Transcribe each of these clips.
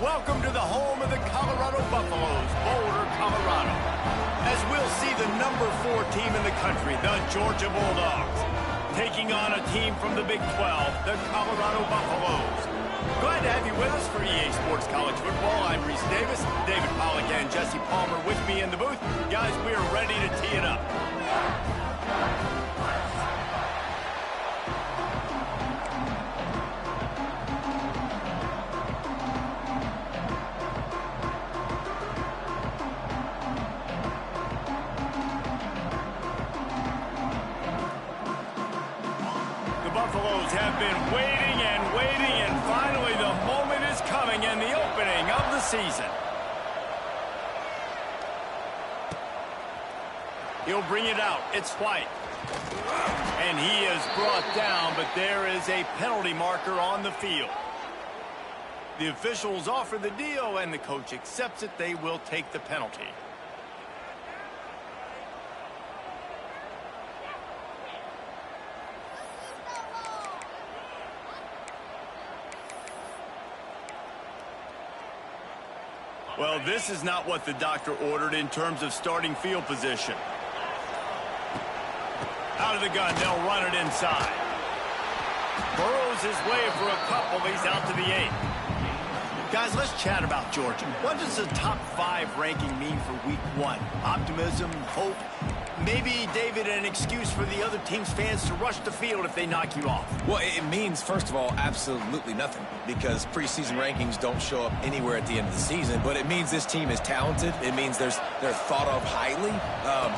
Welcome to the home of the Colorado Buffaloes, Boulder, Colorado. As we'll see the number 4 team in the country, the Georgia Bulldogs, taking on a team from the Big 12, the Colorado Buffaloes. Glad to have you with us for EA Sports College Football. I'm Reese Davis, David Pollack and Jesse Palmer with me in the booth. Guys, we are ready to tee it up. Buffaloes have been waiting and finally the moment is coming and the opening of the season. He'll bring it out. It's White. And he is brought down, but there is a penalty marker on the field. The officials offer the deal and the coach accepts it. They will take the penalty. Well, this is not what the doctor ordered in terms of starting field position. Out of the gun, they'll run it inside. Burrows his way for a couple. He's out to the 8. Guys, let's chat about Georgia. What does the top 5 ranking mean for week 1? Optimism, hope, maybe, David, an excuse for the other team's fans to rush the field if they knock you off. Well, it means, first of all, absolutely nothing, because preseason rankings don't show up anywhere at the end of the season, but it means this team is talented. It means they're thought of highly.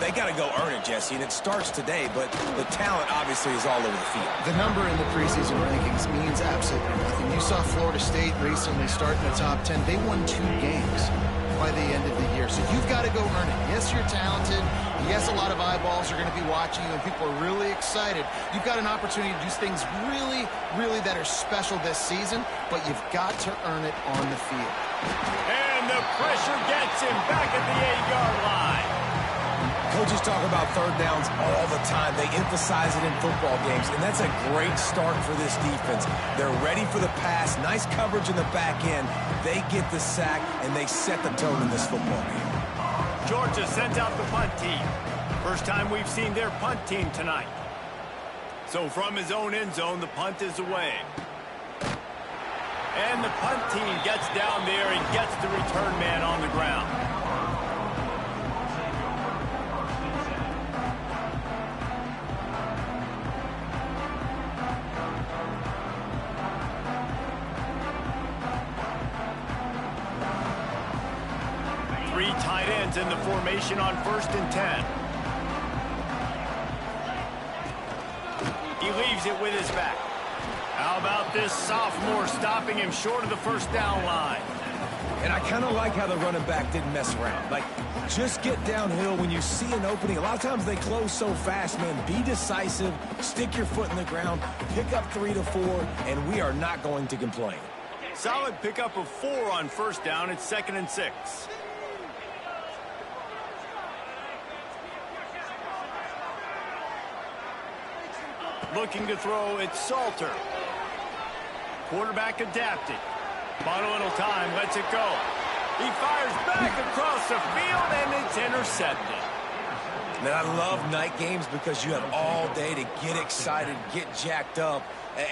They got to go earn it, Jesse, and it starts today, but the talent obviously is all over the field. The number in the preseason rankings means absolutely nothing. You saw Florida State recently start in the top 10. They won 2 games by the end of the year. So you've got to go earn it. Yes, you're talented. Yes, a lot of eyeballs are going to be watching you, and people are really excited. You've got an opportunity to do things really, really that are special this season, but you've got to earn it on the field. And the pressure gets him back at the 8-yard line. Coaches talk about third downs all the time. They emphasize it in football games, and that's a great start for this defense. They're ready for the pass, nice coverage in the back end. They get the sack, and they set the tone in this football game. Georgia sends out the punt team. First time we've seen their punt team tonight. So from his own end zone, the punt is away. And the punt team gets down there and gets the return man on the ground. Three tight ends in the formation on 1st and 10. He leaves it with his back. How about this sophomore stopping him short of the first down line? And I kind of like how the running back didn't mess around. Like, just get downhill when you see an opening. A lot of times they close so fast, man. Be decisive, stick your foot in the ground, pick up 3 to 4, and we are not going to complain. Solid pickup of 4 on 1st down. It's 2nd and 6. Looking to throw, it's Salter. Quarterback adapting. Bought a little time, lets it go. He fires back across the field, and it's intercepted. Man, I love night games because you have all day to get excited, get jacked up,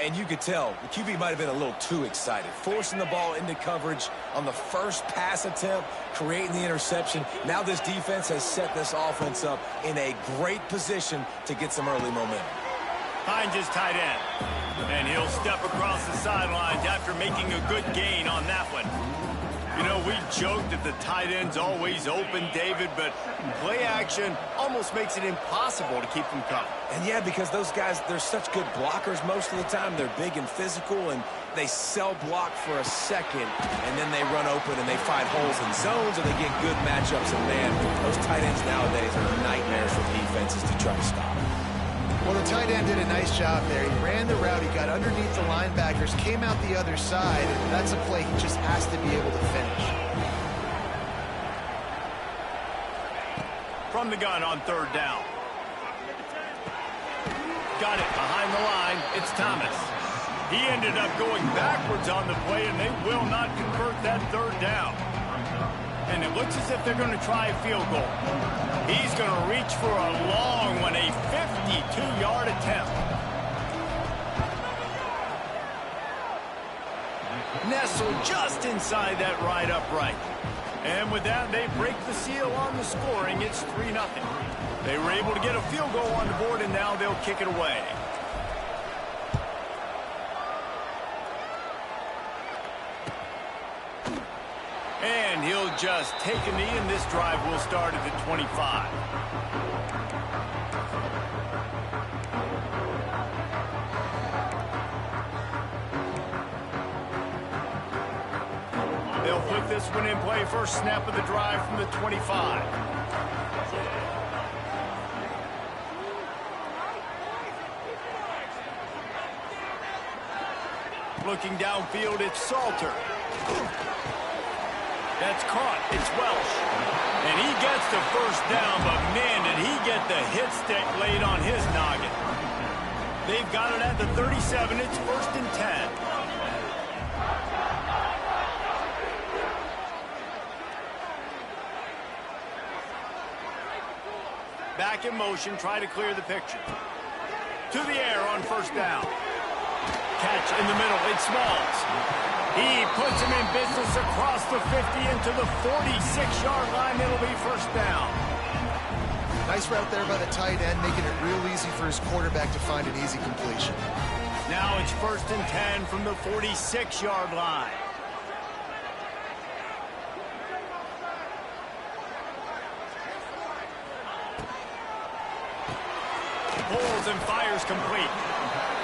and you could tell the QB might have been a little too excited. Forcing the ball into coverage on the first pass attempt, creating the interception. Now this defense has set this offense up in a great position to get some early momentum. Finds his tight end. And he'll step across the sidelines after making a good gain on that one. You know, we joked that the tight end's always open, David, but play action almost makes it impossible to keep them covered. And yeah, because those guys, they're such good blockers most of the time. They're big and physical, and they sell block for a second, and then they run open and they find holes in zones, and they get good matchups. And man, those tight ends nowadays are nightmares for defenses to try to stop. Well, the tight end did a nice job there. He ran the route, he got underneath the linebackers, came out the other side, and that's a play he just has to be able to finish. From the gun on 3rd down. Got it behind the line. It's Thomas. He ended up going backwards on the play, and they will not convert that third down. And it looks as if they're going to try a field goal. He's going to reach for a long one, a 52-yard attempt. Nestled just inside that right upright. And with that, they break the seal on the scoring. It's 3-0. They were able to get a field goal on the board, and now they'll kick it away. And he'll just take a knee, and this drive will start at the 25. They'll put this one in play. First snap of the drive from the 25. Looking downfield, it's Salter. That's caught. It's Welsh. And he gets the first down, but man, did he get the hit stick laid on his noggin. They've got it at the 37. It's 1st and 10. Back in motion, try to clear the picture. To the air on first down. Catch in the middle, it's Smalls. He puts him in business across the 50 into the 46-yard line. It'll be first down. Nice route there by the tight end, making it real easy for his quarterback to find an easy completion. Now it's 1st and 10 from the 46-yard line. Pulls and fires complete.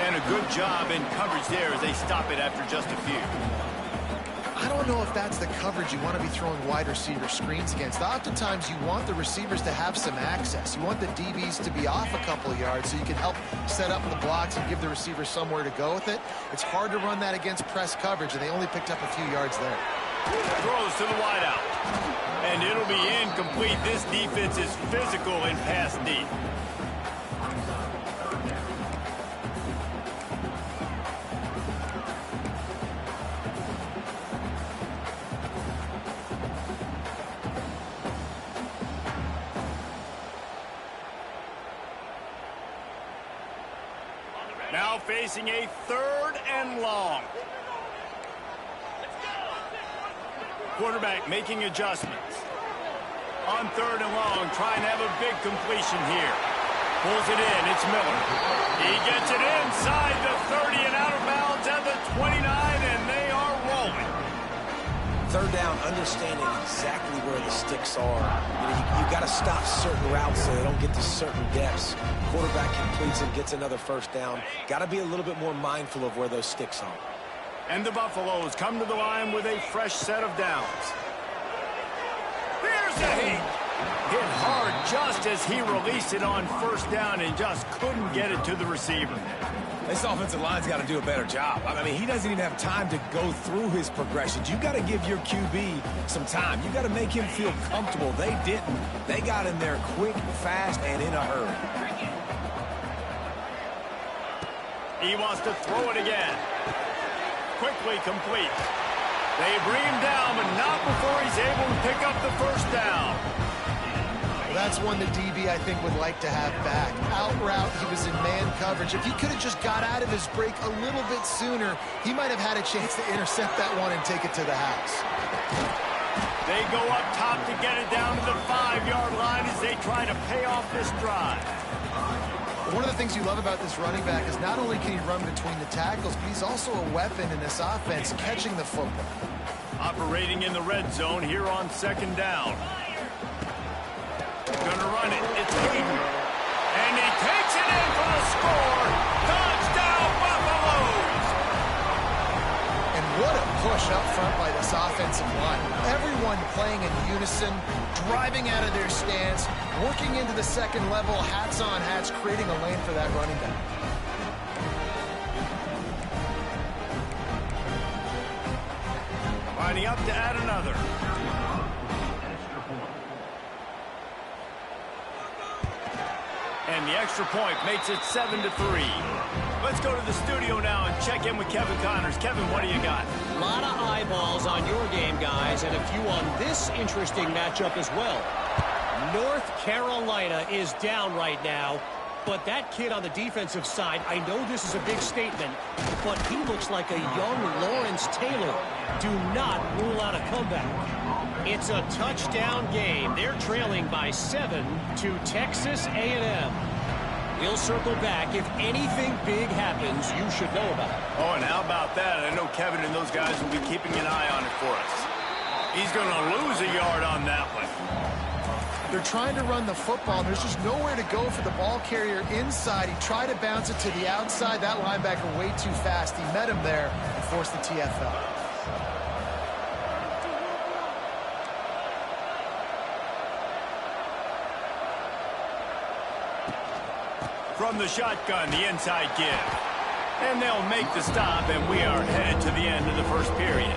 And a good job in coverage there as they stop it after just a few. I don't know if that's the coverage you want to be throwing wide receiver screens against. Oftentimes you want the receivers to have some access. You want the DBs to be off a couple of yards so you can help set up the blocks and give the receiver somewhere to go with it. It's hard to run that against press coverage, and they only picked up a few yards there. Throws to the wideout. And it'll be incomplete. This defense is physical in pass deep. Now facing a 3rd and long. Quarterback making adjustments. On 3rd and long, trying to have a big completion here. Pulls it in, it's Miller. He gets it inside the 30 and out of bounds at the 29, and they are rolling. 3rd down, understanding exactly where the sticks are. You've got to stop certain routes so they don't get to certain depths. Quarterback completes and gets another first down. Got to be a little bit more mindful of where those sticks are. And the Buffaloes come to the line with a fresh set of downs. Here's a hit hard just as he released it on first down and just couldn't get it to the receiver. This offensive line's got to do a better job. I mean, he doesn't even have time to go through his progressions. You got to give your QB some time. You got to make him feel comfortable. They didn't. They got in there quick, fast, and in a hurry. He wants to throw it again. Quickly complete. They bring him down, but not before he's able to pick up the first down. Well, that's one the DB, I think, would like to have back. Out route, he was in man coverage. If he could have just got out of his break a little bit sooner, he might have had a chance to intercept that one and take it to the house. They go up top to get it down to the 5-yard line as they try to pay off this drive. One of the things you love about this running back is not only can he run between the tackles, but he's also a weapon in this offense, catching the football. Operating in the red zone here on 2nd down. Gonna run it. It's Hayden. And he takes it in for the score. Touchdown, Buffaloes! And what a push up front by this offensive line. Everyone playing in unison, driving out of their stance, working into the second level, hats on hats, creating a lane for that running back. Lining up to add another. And the extra point makes it 7-3. Let's go to the studio now and check in with Kevin Connors. Kevin, what do you got? A lot of eyeballs on your game, guys, and a few on this interesting matchup as well. North Carolina is down right now, but that kid on the defensive side, I know this is a big statement, but he looks like a young Lawrence Taylor. Do not rule out a comeback. It's a touchdown game. They're trailing by 7 to Texas A&M. We'll circle back. If anything big happens, you should know about it. Oh, and how about that? I know Kevin and those guys will be keeping an eye on it for us. He's going to lose a yard on that one. They're trying to run the football, and there's just nowhere to go for the ball carrier inside. He tried to bounce it to the outside. That linebacker way too fast. He met him there and forced the TFL. From the shotgun, the inside give. And they'll make the stop, and we are headed to the end of the first period.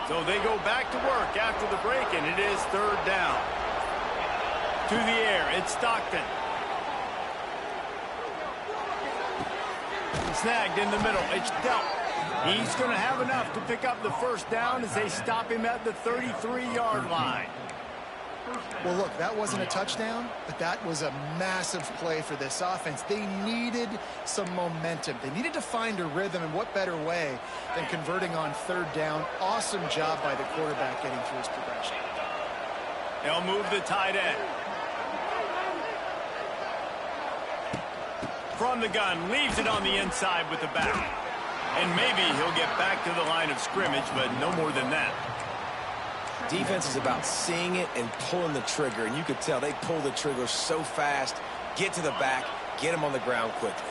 So they go back to work after the break, and it is third down. To the air, it's Stockton. Snagged in the middle, it's Delp. He's going to have enough to pick up the first down as they stop him at the 33-yard line. Well, look, that wasn't a touchdown, but that was a massive play for this offense. They needed some momentum. They needed to find a rhythm, and what better way than converting on third down. Awesome job by the quarterback getting through his progression. They'll move the tight end. From the gun, leaves it on the inside with the back. And maybe he'll get back to the line of scrimmage, but no more than that. Defense is about seeing it and pulling the trigger, and you could tell they pull the trigger so fast, get to the back, get him on the ground quickly.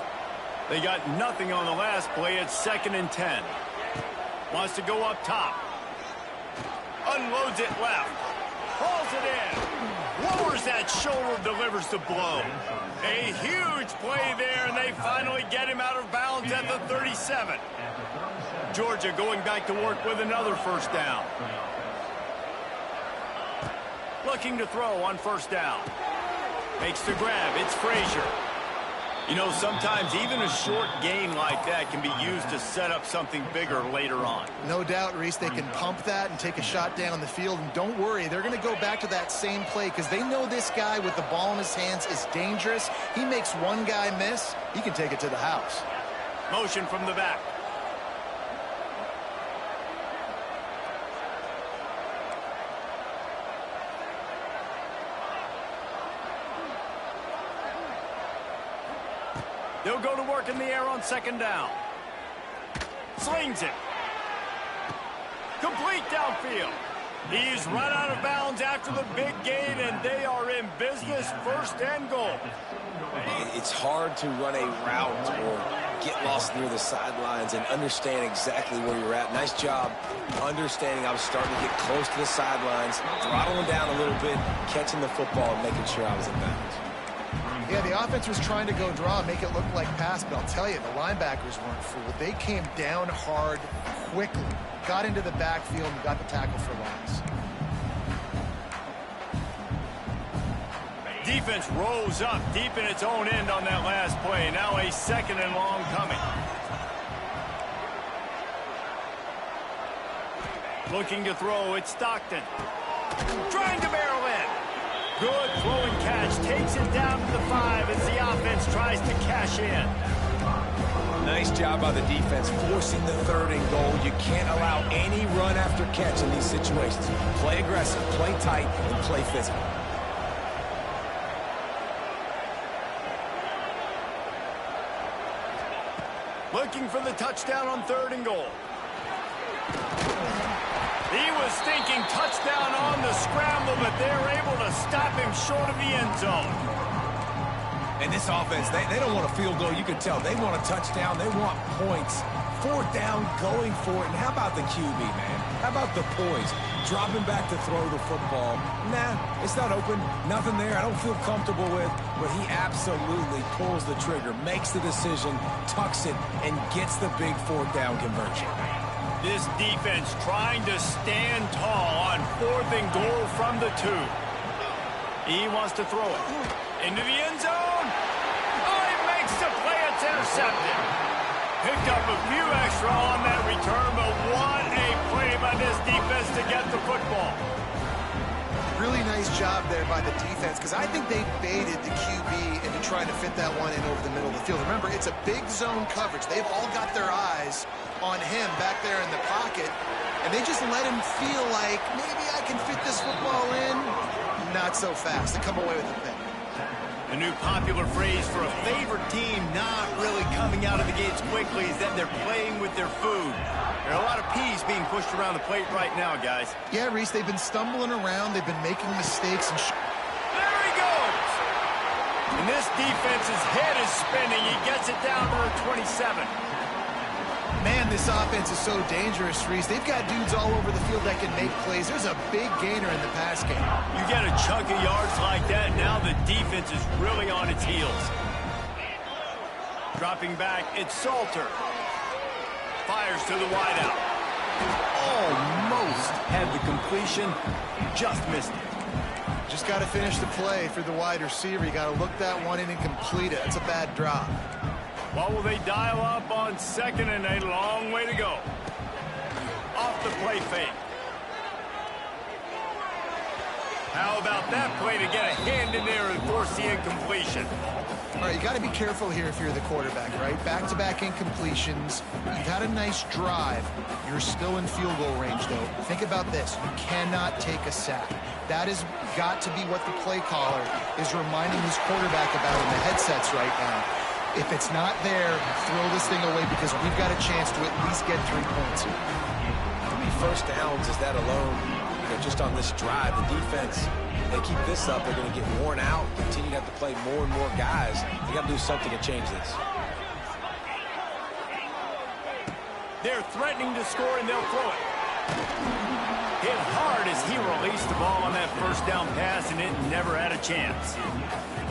They got nothing on the last play. It's 2nd and 10. Wants to go up top. Unloads it left. Hauls it in. Lowers that shoulder, delivers the blow. A huge play there, and they finally get him out of bounds at the 37. Georgia going back to work with another first down. Looking to throw on first down. Makes the grab. It's Frazier. You know, sometimes even a short gain like that can be used to set up something bigger later on. No doubt, Reese, they can pump that and take a shot down the field. And don't worry, they're going to go back to that same play because they know this guy with the ball in his hands is dangerous. He makes one guy miss, he can take it to the house. Motion from the back. They'll go to work in the air on second down. Slings it. Complete downfield. He's run out of bounds after the big gain, and they are in business, 1st and goal. It's hard to run a route or get lost near the sidelines and understand exactly where you're at. Nice job understanding I was starting to get close to the sidelines, throttling down a little bit, catching the football and making sure I was in bounds. Yeah, the offense was trying to go draw and make it look like pass, but I'll tell you, the linebackers weren't fooled. They came down hard quickly, got into the backfield, and got the tackle for loss. Defense rose up deep in its own end on that last play. Now a 2nd and long coming. Looking to throw, it's Stockton. Trying to barrel in. Good throwing catch. Takes it down to the 5 as the offense tries to cash in. Nice job by the defense, forcing the 3rd and goal. You can't allow any run after catch in these situations. Play aggressive, play tight, and play physical. Looking for the touchdown on 3rd and goal. He was was thinking touchdown on the scramble, but they're able to stop him short of the end zone. And this offense, they don't want a field goal. You can tell they want a touchdown. They want points. Fourth down, going for it. And how about the QB, man? How about the poise? Dropping back to throw the football. Nah, it's not open. Nothing there I don't feel comfortable with. But he absolutely pulls the trigger, makes the decision, tucks it, and gets the big fourth down conversion. This defense trying to stand tall on 4th and goal from the 2. He wants to throw it into the end zone. Oh, he makes the play. It's intercepted. Picked up a few extra on that return, but what a play by this defense to get the football. Really nice job there by the defense, because I think they baited the QB into trying to fit that one in over the middle of the field. Remember, it's a big zone coverage. They've all got their eyes on him back there in the pocket, and they just let him feel like, maybe I can fit this football in. Not so fast. They come away with the pick. A new popular phrase for a favorite team not really coming out of the gates quickly is that they're playing with their food. There are a lot of peas being pushed around the plate right now, guys. Yeah, Reese, they've been stumbling around. They've been making mistakes. And there he goes! And this defense's head is spinning. He gets it down to the 27. Man, this offense is so dangerous, Reese. They've got dudes all over the field that can make plays. There's a big gainer in the pass game. You get a chunk of yards like that, now the defense is really on its heels. Dropping back, it's Salter. Fires to the wideout. Almost had the completion, just missed it. Just got to finish the play for the wide receiver. You got to look that one in and complete it. That's a bad drop. What will they dial up on 2nd and a long way to go? Off the play fake. How about that play to get a hand in there and force the incompletion? All right, you got to be careful here if you're the quarterback, right? Back-to-back incompletions. You've had a nice drive. You're still in field goal range, though. Think about this. You cannot take a sack. That has got to be what the play caller is reminding his quarterback about in the headsets right now. If it's not there, throw this thing away because we've got a chance to at least get 3 points here. How many first downs is that alone? You know, just on this drive, the defense, they keep this up, they're going to get worn out, continue to have to play more and more guys. They got to do something to change this. They're threatening to score, and they'll throw it. Hit hard as he released the ball on that first down pass, and it never had a chance.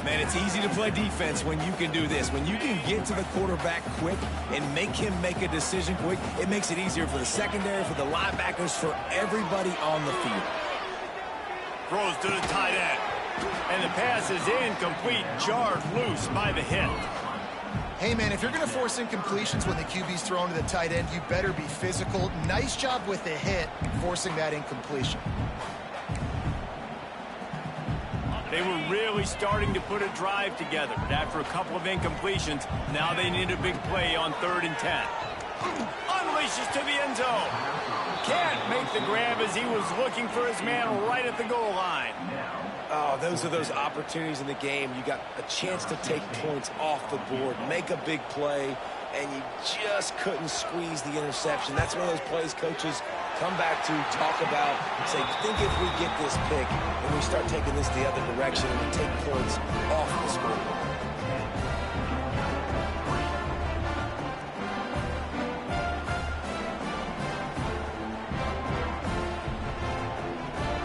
Man, it's easy to play defense when you can do this. When you can get to the quarterback quick and make him make a decision quick, it makes it easier for the secondary, for the linebackers, for everybody on the field. Throws to the tight end. And the pass is incomplete, jarred loose by the hit. Hey, man, if you're going to force incompletions when the QB's thrown to the tight end, you better be physical. Nice job with the hit, forcing that incompletion. They were really starting to put a drive together, but after a couple of incompletions, now they need a big play on 3rd and 10. Unleashes to the end zone. Can't make the grab as he was looking for his man right at the goal line. Oh, those are those opportunities in the game. You got a chance to take points off the board, make a big play, and you just couldn't squeeze the interception. That's one of those plays coaches come back to, talk about, say, think if we get this pick and we start taking this the other direction and we take points off the scoreboard.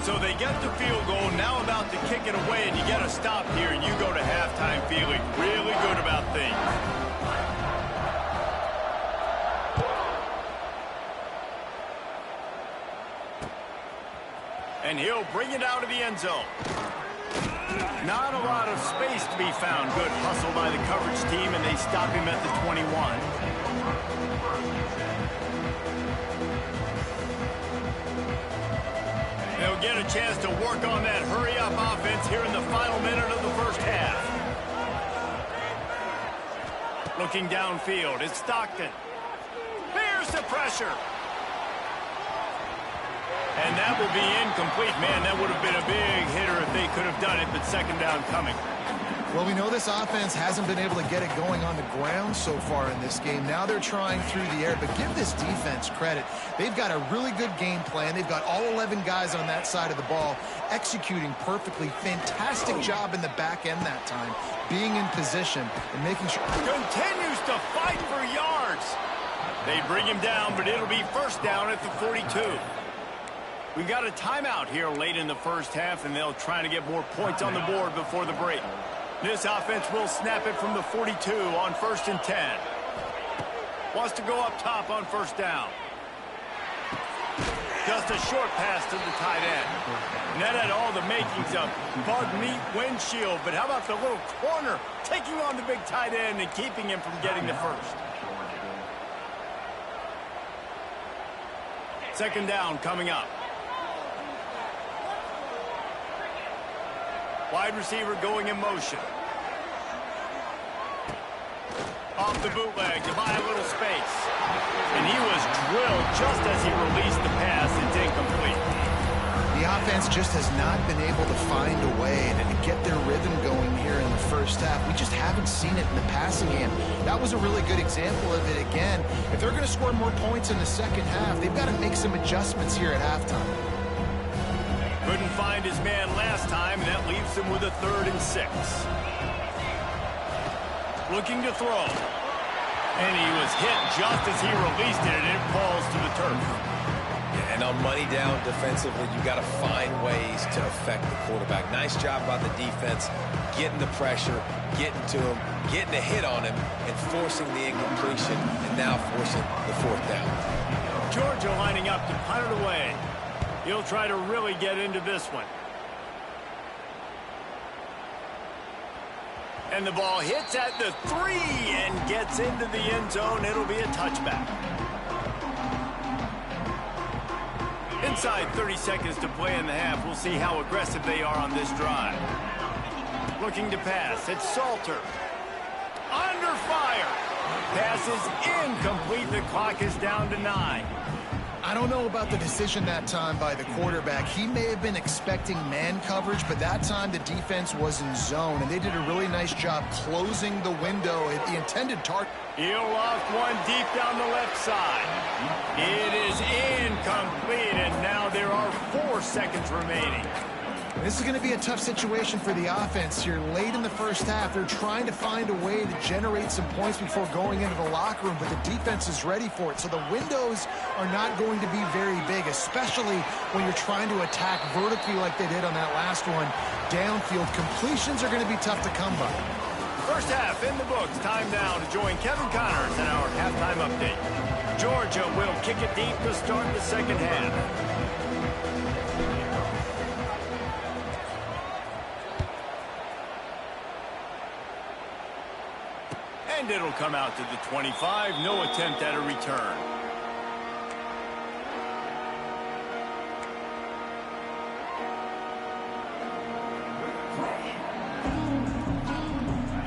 So they get the field goal, now about to kick it away, and you got to stop here, and you go to halftime feeling really good about things. And he'll bring it out of the end zone. Not a lot of space to be found. Good hustle by the coverage team, and they stop him at the 21. They'll get a chance to work on that hurry-up offense here in the final minute of the first half. Looking downfield, it's Stockton. Here's the pressure. And that will be incomplete. Man, that would have been a big hitter if they could have done it, but 2nd down coming. Well, we know this offense hasn't been able to get it going on the ground so far in this game. Now they're trying through the air, but give this defense credit. They've got a really good game plan. They've got all 11 guys on that side of the ball executing perfectly. Fantastic job in the back end that time, being in position and making sure. Continues to fight for yards. They bring him down, but it'll be first down at the 42. We got a timeout here late in the first half, and they'll try to get more points on the board before the break. This offense will snap it from the 42 on 1st and 10. Wants to go up top on first down. Just a short pass to the tight end. And that had all the makings of bug meat windshield, but how about the little corner taking on the big tight end and keeping him from getting the first? Second down coming up. Wide receiver going in motion. Off the bootleg to buy a little space. And he was drilled just as he released the pass. It's incomplete. The offense just has not been able to find a way to get their rhythm going here in the first half. We just haven't seen it in the passing game. That was a really good example of it again. If they're going to score more points in the second half, they've got to make some adjustments here at halftime. Couldn't find his man last time, and that leaves him with a 3rd and 6. Looking to throw. And he was hit just as he released it, and it falls to the turf. Yeah, and on money down defensively, you got to find ways to affect the quarterback. Nice job by the defense, getting the pressure, getting to him, getting a hit on him, and forcing the incompletion, and now forcing the 4th down. Georgia lining up to punt it away. He'll try to really get into this one. And the ball hits at the 3 and gets into the end zone. It'll be a touchback. Inside 30 seconds to play in the half. We'll see how aggressive they are on this drive. Looking to pass. It's Salter. Under fire. Pass is incomplete. The clock is down to 9. I don't know about the decision that time by the quarterback. He may have been expecting man coverage, but that time the defense was in zone, and they did a really nice job closing the window at the intended target. He'll loft one deep down the left side. It is incomplete, and now there are 4 seconds remaining. This is going to be a tough situation for the offense here. Late in the first half, they're trying to find a way to generate some points before going into the locker room, but the defense is ready for it. So the windows are not going to be very big, especially when you're trying to attack vertically like they did on that last one. Downfield completions are going to be tough to come by. First half in the books. Time now to join Kevin Connors in our halftime update. Georgia will kick it deep to start the second half. And it'll come out to the 25. No attempt at a return.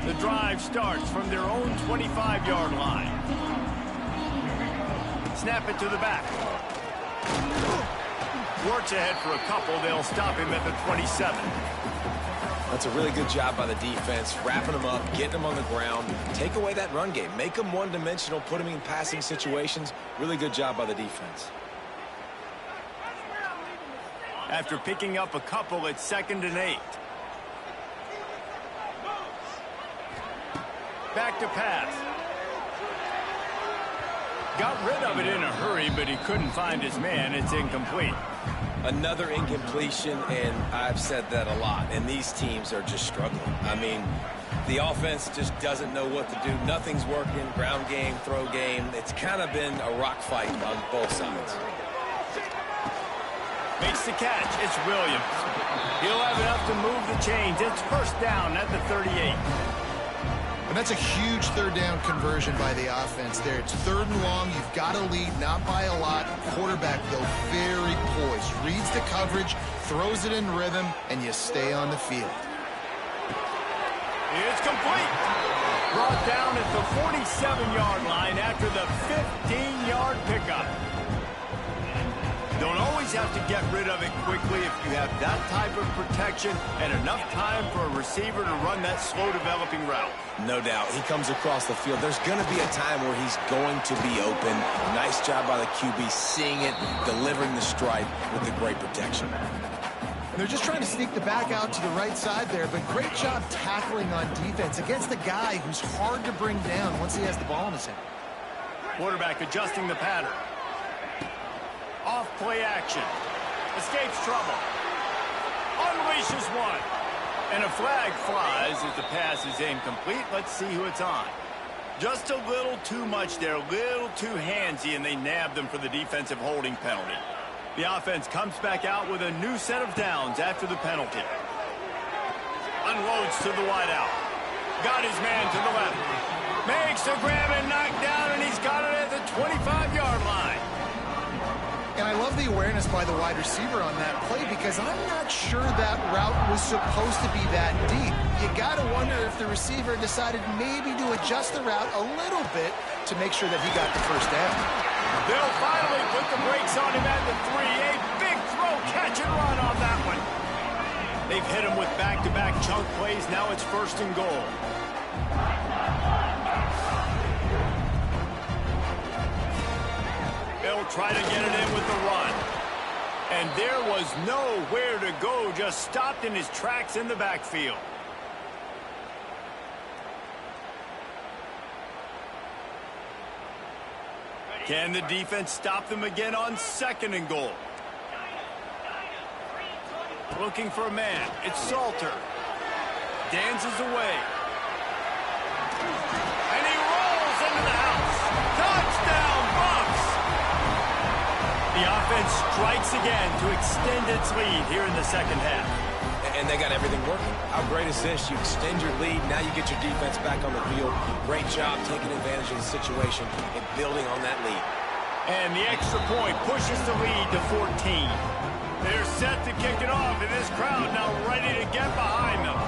The drive starts from their own 25-yard line. Snap it to the back. Works ahead for a couple. They'll stop him at the 27. That's a really good job by the defense, wrapping them up, getting them on the ground. Take away that run game. Make them one-dimensional, put them in passing situations. Really good job by the defense. After picking up a couple, it's 2nd and 8. Back to pass. Got rid of it in a hurry, but he couldn't find his man. It's incomplete. Another incompletion, and I've said that a lot, and these teams are just struggling. I mean, the offense just doesn't know what to do. Nothing's working. Ground game, throw game. It's kind of been a rock fight on both sides. Makes the catch. It's Williams. He'll have enough to move the chains. It's first down at the 38. And that's a huge 3rd down conversion by the offense there. It's 3rd and long. You've got to lead, not by a lot. Quarterback, though, very poised. Reads the coverage, throws it in rhythm, and you stay on the field. It's complete. Brought down at the 47-yard line after the 15-yard pickup. Don't always always have to get rid of it quickly if you have that type of protection and enough time for a receiver to run that slow-developing route. No doubt. He comes across the field. There's going to be a time where he's going to be open. Nice job by the QB seeing it, delivering the strike with the great protection. They're just trying to sneak the back out to the right side there, but great job tackling on defense against a guy who's hard to bring down once he has the ball in his hand. Quarterback adjusting the pattern. Off play action. Escapes trouble. Unleashes one. And a flag flies as the pass is incomplete. Let's see who it's on. Just a little too much there, a little too handsy, and they nab them for the defensive holding penalty. The offense comes back out with a new set of downs after the penalty. Unloads to the wideout. Got his man to the left. Makes the grab and knock down, and he's got it at the 25-yard line. And I love the awareness by the wide receiver on that play because I'm not sure that route was supposed to be that deep. You got to wonder if the receiver decided maybe to adjust the route a little bit to make sure that he got the first down. They'll finally put the brakes on him at the 3. A big throw, catch and run on that one. They've hit him with back-to-back chunk plays. Now it's 1st and goal. They'll try to get it in with the run. And there was nowhere to go, just stopped in his tracks in the backfield. Can the defense stop them again on 2nd and goal? Looking for a man. It's Salter. Dances away. And he rolls into the house. Touchdown, Bucks! The offense strikes again to extend its lead here in the 2nd half. And they got everything working. How great is this? You extend your lead. Now you get your defense back on the field. Great job taking advantage of the situation and building on that lead. And the extra point pushes the lead to 14. They're set to kick it off, and this crowd now ready to get behind them.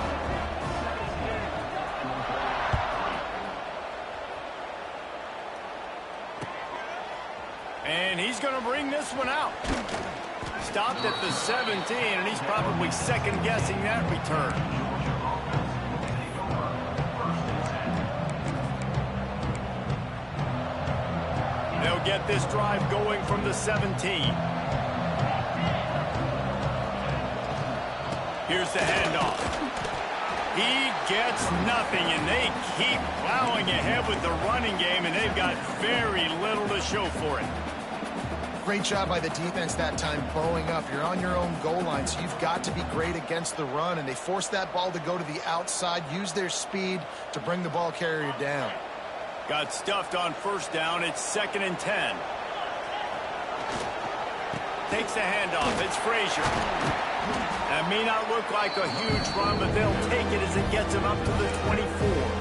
And he's going to bring this one out. Stopped at the 17, and he's probably second-guessing that return. They'll get this drive going from the 17. Here's the handoff. He gets nothing, and they keep plowing ahead with the running game, and they've got very little to show for it. Great job by the defense that time, bowing up. You're on your own goal line, so you've got to be great against the run, and they force that ball to go to the outside, use their speed to bring the ball carrier down. Got stuffed on 1st down. It's 2nd and 10. Takes the handoff. It's Frazier. That may not look like a huge run, but they'll take it as it gets him up to the 24.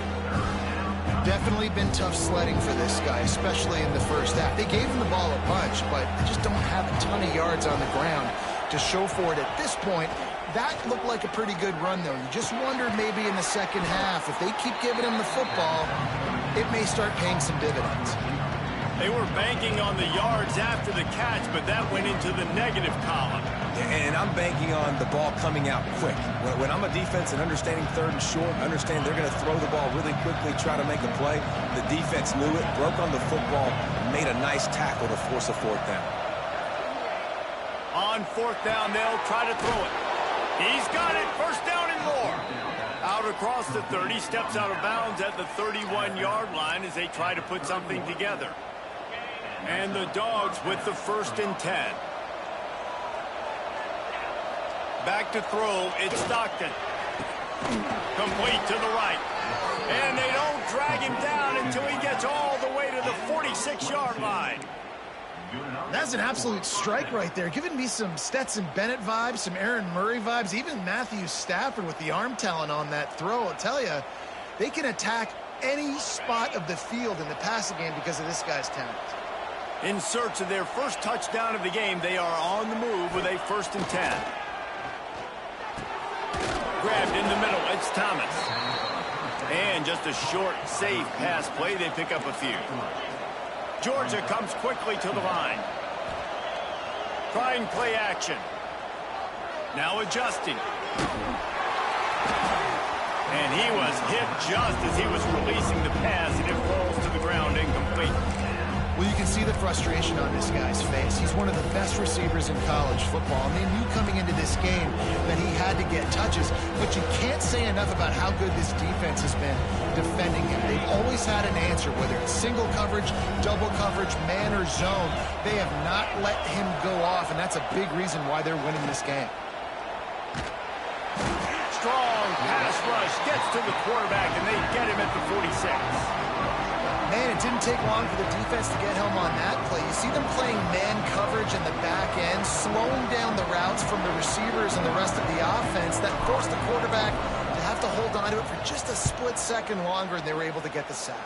Definitely been tough sledding for this guy, especially in the 1st half. They gave him the ball a bunch, but they just don't have a ton of yards on the ground to show for it at this point. That looked like a pretty good run, though. You just wonder maybe in the 2nd half, if they keep giving him the football, it may start paying some dividends. They were banking on the yards after the catch, but that went into the negative column. And I'm banking on the ball coming out quick. When I'm a defense and understanding 3rd and short, understand they're going to throw the ball really quickly, try to make a play. The defense knew it, broke on the football, made a nice tackle to force a 4th down. On 4th down, they'll try to throw it. He's got it. 1st down and more. Out across the 30, steps out of bounds at the 31-yard line as they try to put something together. And the Dogs with the 1st and 10. Back to throw, it's Stockton. Complete to the right. And they don't drag him down until he gets all the way to the 46-yard line. That's an absolute strike right there. Giving me some Stetson Bennett vibes, some Aaron Murray vibes, even Matthew Stafford with the arm talent on that throw. I'll tell you, they can attack any spot of the field in the passing game because of this guy's talent. In search of their 1st touchdown of the game, they are on the move with a 1st and 10. Grabbed in the middle, it's Thomas. And just a short, safe pass play, they pick up a few. Georgia comes quickly to the line. Trying play action. Now adjusting. And he was hit just as he was releasing the pass, and it falls to the ground incomplete. Well, you can see the frustration on this guy's face. He's one of the best receivers in college football, and they knew coming into this game that he had to get touches, but you can't say enough about how good this defense has been defending him. They've always had an answer, whether it's single coverage, double coverage, man or zone. They have not let him go off, and that's a big reason why they're winning this game. Strong pass rush gets to the quarterback, and they get him at the 46. Man, it didn't take long for the defense to get home on that play. You see them playing man coverage in the back end, slowing down the routes from the receivers and the rest of the offense. That forced the quarterback to have to hold on to it for just a split second longer, and they were able to get the sack.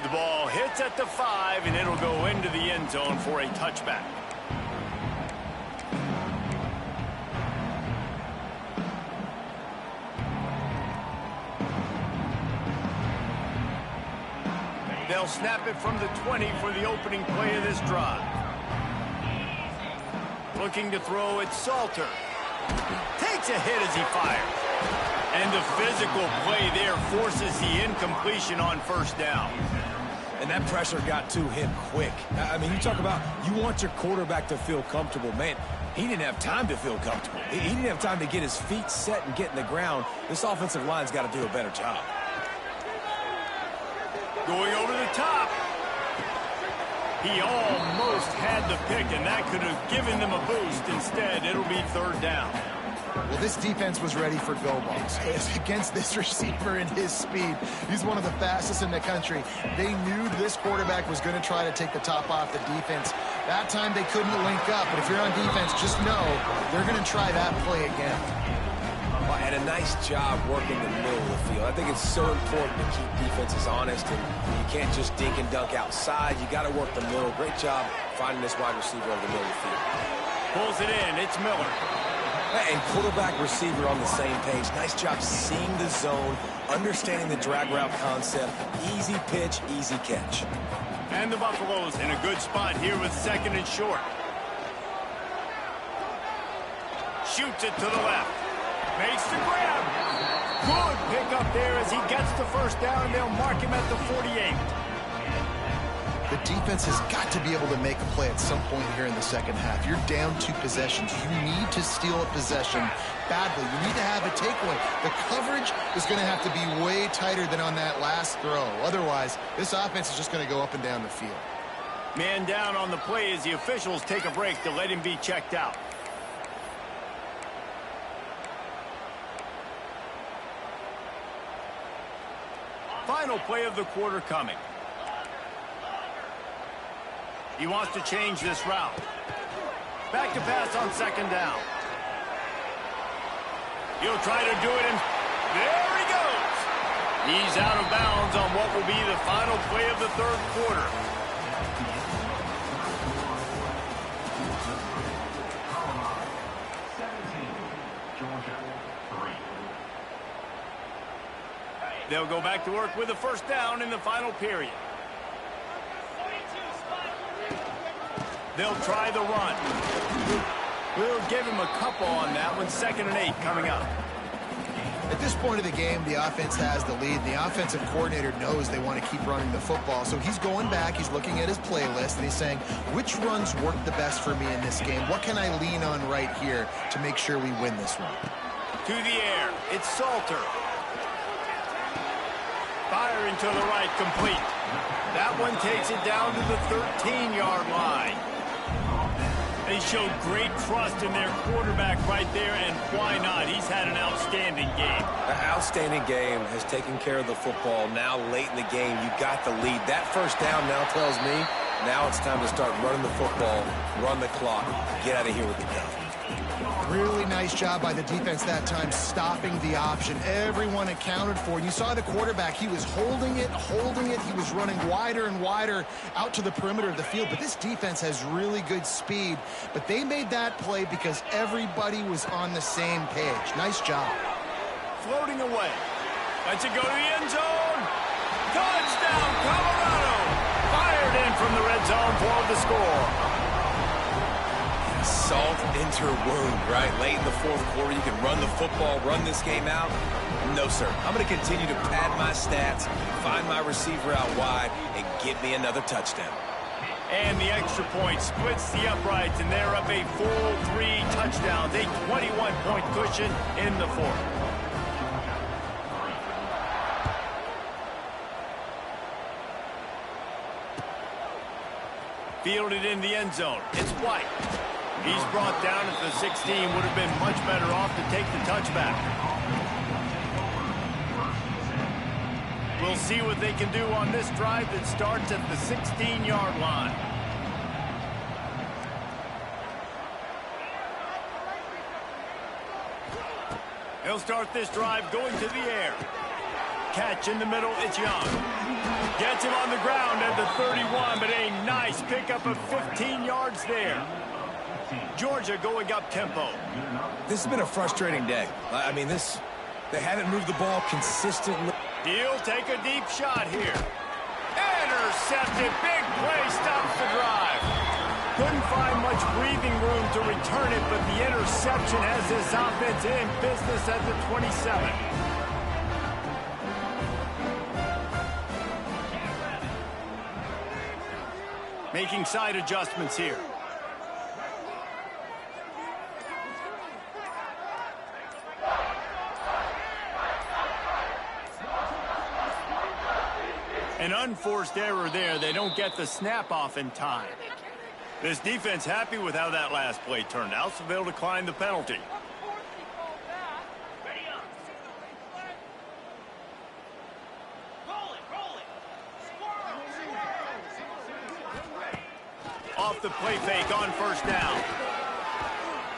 The ball hits at the 5, and it'll go into the end zone for a touchback. They'll snap it from the 20 for the opening play of this drive. Looking to throw it, Salter. Takes a hit as he fires. And the physical play there forces the incompletion on first down. And that pressure got to him quick. I mean, you talk about you want your quarterback to feel comfortable. Man, he didn't have time to feel comfortable. He didn't have time to get his feet set and get in the ground. This offensive line's got to do a better job. Going over the top. He almost had the pick, and that could have given them a boost. Instead, it'll be third down. Well, this defense was ready for go balls against this receiver and his speed. He's one of the fastest in the country. They knew this quarterback was going to try to take the top off the defense. That time they couldn't link up, but if you're on defense, just know they're going to try that play again. And a nice job working the middle of the field. I think it's so important to keep defenses honest, and you can't just dink and dunk outside. You got to work the middle. Great job finding this wide receiver over the middle of the field. Pulls it in. It's Miller. And quarterback receiver on the same page. Nice job seeing the zone, understanding the drag route concept. Easy pitch, easy catch. And the Buffaloes in a good spot here with second and short. Shoots it to the left. Makes the grab. Good pick up there as he gets the first down, and they'll mark him at the 48. The defense has got to be able to make a play at some point here in the second half. You're down 2 possessions. You need to steal a possession badly. You need to have a takeaway. The coverage is going to have to be way tighter than on that last throw. Otherwise, this offense is just going to go up and down the field. Man down on the play as the officials take a break to let him be checked out. Final play of the quarter coming. He wants to change this route. Back to pass on second down. He'll try to do it, and there he goes. He's out of bounds on what will be the final play of the third quarter. They'll go back to work with a first down in the final period. They'll try the run. We'll give him a couple on that one. 2nd and 8 coming up. At this point of the game, the offense has the lead. The offensive coordinator knows they want to keep running the football. So he's going back, he's looking at his playlist, and he's saying, which runs work the best for me in this game? What can I lean on right here to make sure we win this one? To the air. It's Salter. Firing to the right, complete. That one takes it down to the 13-yard line. They showed great trust in their quarterback right there, and why not? He's had an outstanding game. An outstanding game, has taken care of the football. Now late in the game, you got the lead. That first down now tells me now it's time to start running the football, run the clock, get out of here with the gun. Really nice job by the defense that time, stopping the option. Everyone accounted for it. You saw the quarterback. He was holding it. He was running wider and wider out to the perimeter of the field. But this defense has really good speed. But they made that play because everybody was on the same page. Nice job. Floating away. Lets it go to the end zone. Touchdown, Colorado. Fired in from the red zone for the score. Salt into her wound, right? Late in the fourth quarter, you can run the football, run this game out. No, sir. I'm going to continue to pad my stats, find my receiver out wide, and get me another touchdown. And the extra point splits the uprights, and they're up a full 3 touchdowns, a 21-point cushion in the fourth. Fielded in the end zone. It's White. He's brought down at the 16. Would have been much better off to take the touchback. We'll see what they can do on this drive that starts at the 16-yard line. He'll start this drive going to the air. Catch in the middle, it's Young. Gets him on the ground at the 31, but a nice pickup of 15 yards there. Georgia going up tempo. This has been a frustrating day. I mean, they haven't moved the ball consistently. He'll take a deep shot here. Intercepted. Big play stops the drive. Couldn't find much breathing room to return it, but the interception has this offense in business at the 27. Making side adjustments here. An unforced error there. They don't get the snap off in time. This defense happy with how that last play turned out, so they'll decline the penalty. Off the play fake on first down.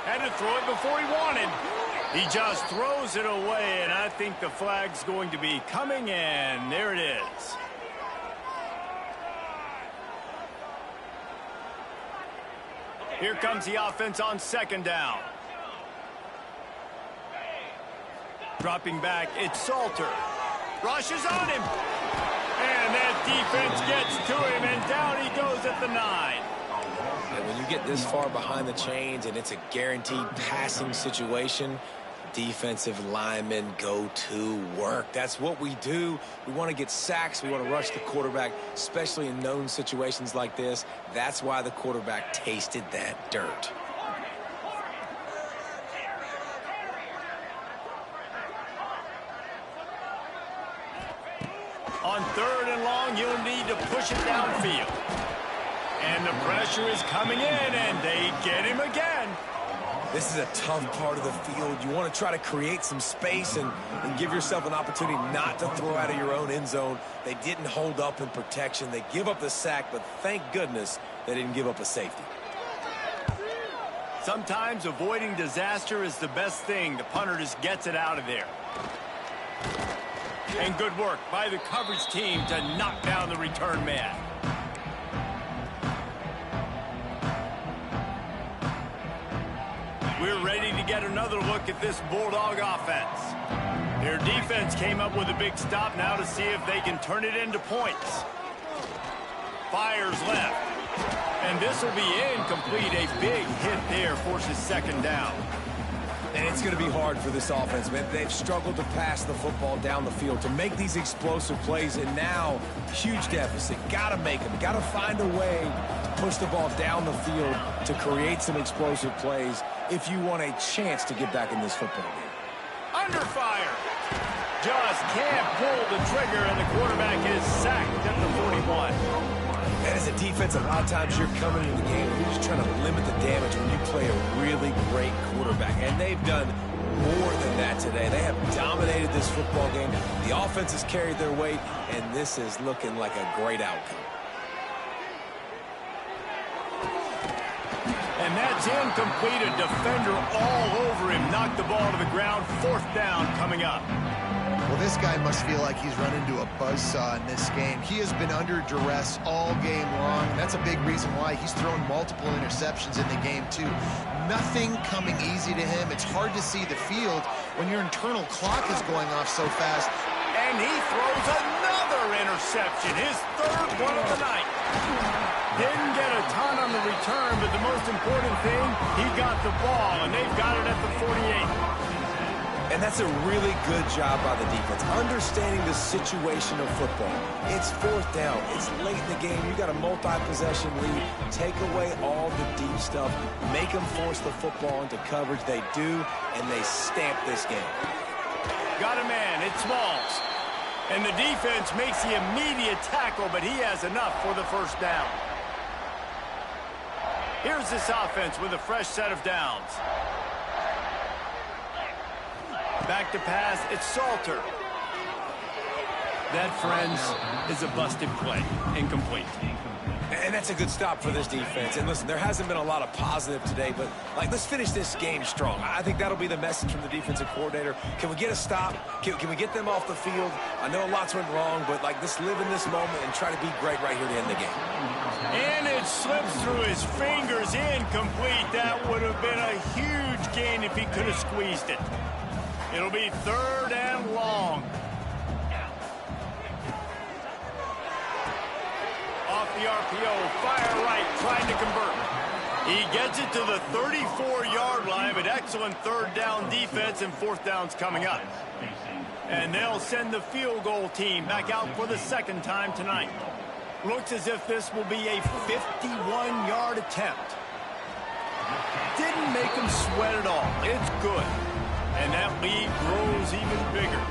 Had to throw it before he wanted. He just throws it away, and I think the flag's going to be coming, and there it is. Here comes the offense on second down. Dropping back, it's Salter. Rushes on him. And that defense gets to him, and down he goes at the 9. And when you get this far behind the chains and it's a guaranteed passing situation, defensive linemen go to work. That's what we do. We want to get sacks. We want to rush the quarterback, especially in known situations like this. That's why the quarterback tasted that dirt. On 3rd and long, you'll need to push it downfield. And the pressure is coming in, and they get him again. This is a tough part of the field. You want to try to create some space and give yourself an opportunity not to throw out of your own end zone. They didn't hold up in protection. They give up the sack, but thank goodness they didn't give up a safety. Sometimes avoiding disaster is the best thing. The punter just gets it out of there. And good work by the coverage team to knock down the return man. We're ready to get another look at this Bulldog offense. Their defense came up with a big stop now to see if they can turn it into points. Fires left. And this will be incomplete. A big hit there forces second down. And it's going to be hard for this offense, man. They've struggled to pass the football down the field, to make these explosive plays, and now, huge deficit. Got to make them. Got to find a way to push the ball down the field to create some explosive plays if you want a chance to get back in this football game. Under fire. Just can't pull the trigger, and the quarterback is sacked at the 41. And as a defense, a lot of times you're coming into the game and you're just trying to limit the damage when you play a really great quarterback. And they've done more than that today. They have dominated this football game. The offense has carried their weight, and this is looking like a great outcome. And that's incomplete. A defender all over him. Knocked the ball to the ground. 4th down coming up. Well, this guy must feel like he's run into a buzzsaw in this game. He has been under duress all game long, and that's a big reason why he's thrown multiple interceptions in the game, too. Nothing coming easy to him. It's hard to see the field when your internal clock is going off so fast. And he throws another interception, his 3rd one of the night. Didn't get a ton on the return, but the most important thing, he got the ball, and they've got it at the 48. And that's a really good job by the defense, understanding the situation of football. It's fourth down. It's late in the game. You got a multi-possession lead. Take away all the deep stuff. Make them force the football into coverage. They do, and they stamp this game. Got a man. It's Smalls. And the defense makes the immediate tackle, but he has enough for the first down. Here's this offense with a fresh set of downs. Back to pass, it's Salter. That, friends, is a busted play. Incomplete. And that's a good stop for this defense. And listen, there hasn't been a lot of positive today, but, let's finish this game strong. I think that'll be the message from the defensive coordinator. Can we get a stop? Can we get them off the field? I know lots went wrong, but, let's live in this moment and try to be great right here to end the game. And it slips through his fingers, incomplete. That would have been a huge gain if he could have squeezed it. It'll be third and long. Off the RPO, fire right, trying to convert. He gets it to the 34-yard line, but excellent third down defense, and fourth down's coming up. And they'll send the field goal team back out for the second time tonight. Looks as if this will be a 51-yard attempt. Didn't make him sweat at all. It's good. And that lead grows even bigger.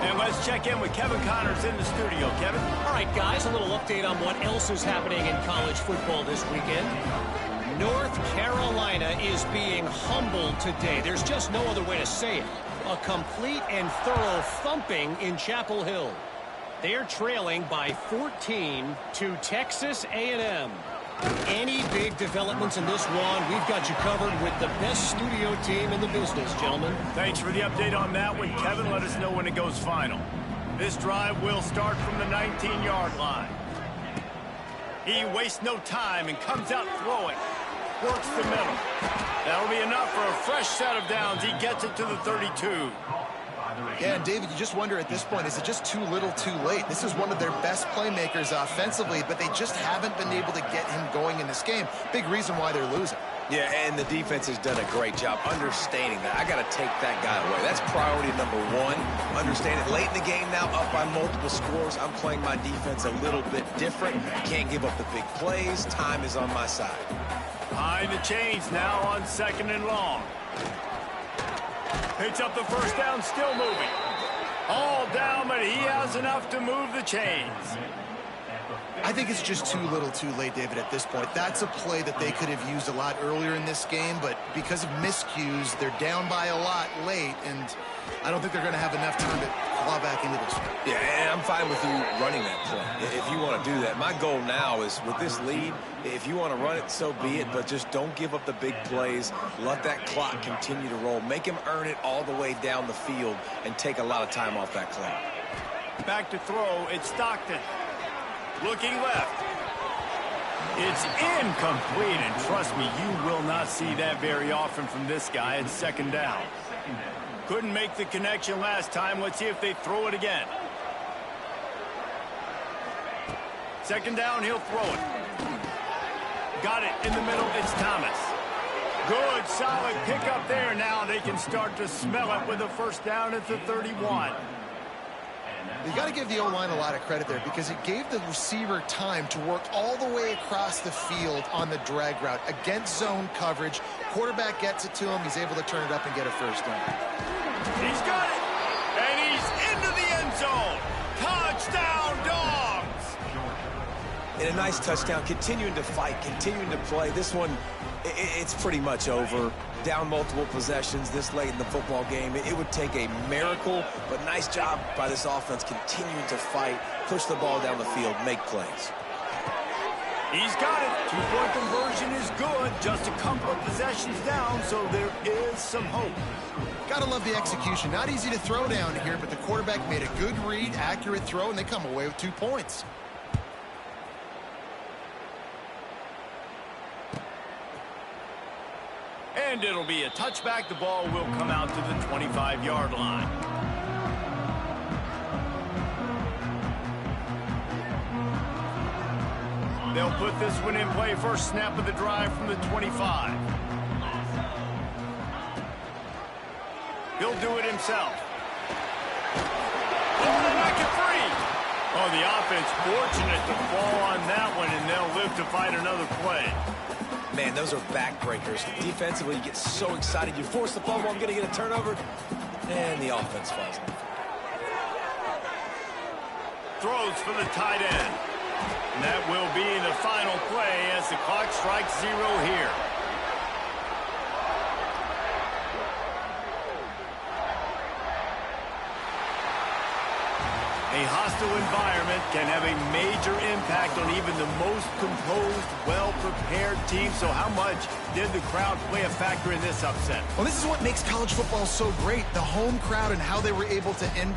And let's check in with Kevin Connors in the studio. Kevin? All right, guys, a little update on what else is happening in college football this weekend. North Carolina is being humbled today. There's just no other way to say it. A complete and thorough thumping in Chapel Hill. They're trailing by 14 to Texas A&M. Any big developments in this one, we've got you covered with the best studio team in the business, gentlemen. Thanks for the update on that one, Kevin. Let us know when it goes final. This drive will start from the 19-yard line. He wastes no time and comes out throwing. Works the middle. That'll be enough for a fresh set of downs. He gets it to the 32. Yeah, and David, you just wonder at this point, is it just too little too late? This is one of their best playmakers offensively, but they just haven't been able to get him going in this game. Big reason why they're losing. Yeah, and the defense has done a great job understanding that. I got to take that guy away. That's priority number one. Understand it late in the game now, up by multiple scores. I'm playing my defense a little bit different. Can't give up the big plays. Time is on my side. Behind the chains now on second and long. Picks up the first down, still moving. All down, but he has enough to move the chains. I think it's just too little too late, David, at this point. That's a play that they could have used a lot earlier in this game, but because of miscues, they're down by a lot late, and I don't think they're going to have enough time to claw back into this one. Yeah, and I'm fine with you running that play if you want to do that. My goal now is with this lead, if you want to run it, so be it, but just don't give up the big plays. Let that clock continue to roll. Make him earn it all the way down the field and take a lot of time off that clock. Back to throw, it's Stockton. Looking left. It's incomplete, and trust me, you will not see that very often from this guy. It's second down. Couldn't make the connection last time. Let's see if they throw it again. Second down, he'll throw it. Got it in the middle, it's Thomas. Good, solid pickup there. Now they can start to smell it with a first down at the 31. You got to give the O-line a lot of credit there because it gave the receiver time to work all the way across the field on the drag route against zone coverage. Quarterback gets it to him. He's able to turn it up and get a first down. He's got it, and he's into the end zone. Touchdown, Dawgs! And a nice touchdown, continuing to fight, continuing to play. This one, it's pretty much over. Down multiple possessions this late in the football game. It would take a miracle, but nice job by this offense continuing to fight, push the ball down the field, make plays. He's got it. Two-point conversion is good. Just a couple of possessions down, so there is some hope. Gotta love the execution. Not easy to throw down here, but the quarterback made a good read, accurate throw, and they come away with 2 points. And it'll be a touchback. The ball will come out to the 25-yard line. They'll put this one in play. First snap of the drive from the 25. He'll do it himself. Oh, they knock it free. Oh, the offense fortunate to fall on that one, and they'll live to fight another play. Man, those are backbreakers. Defensively, you get so excited. You force the fumble, I'm going to get a turnover, and the offense falls. Throws for the tight end. And that will be the final play as the clock strikes 0 here. A hostile environment can have a major impact on even the most composed, well-prepared team. So how much did the crowd play a factor in this upset? Well, this is what makes college football so great, the home crowd and how they were able to impact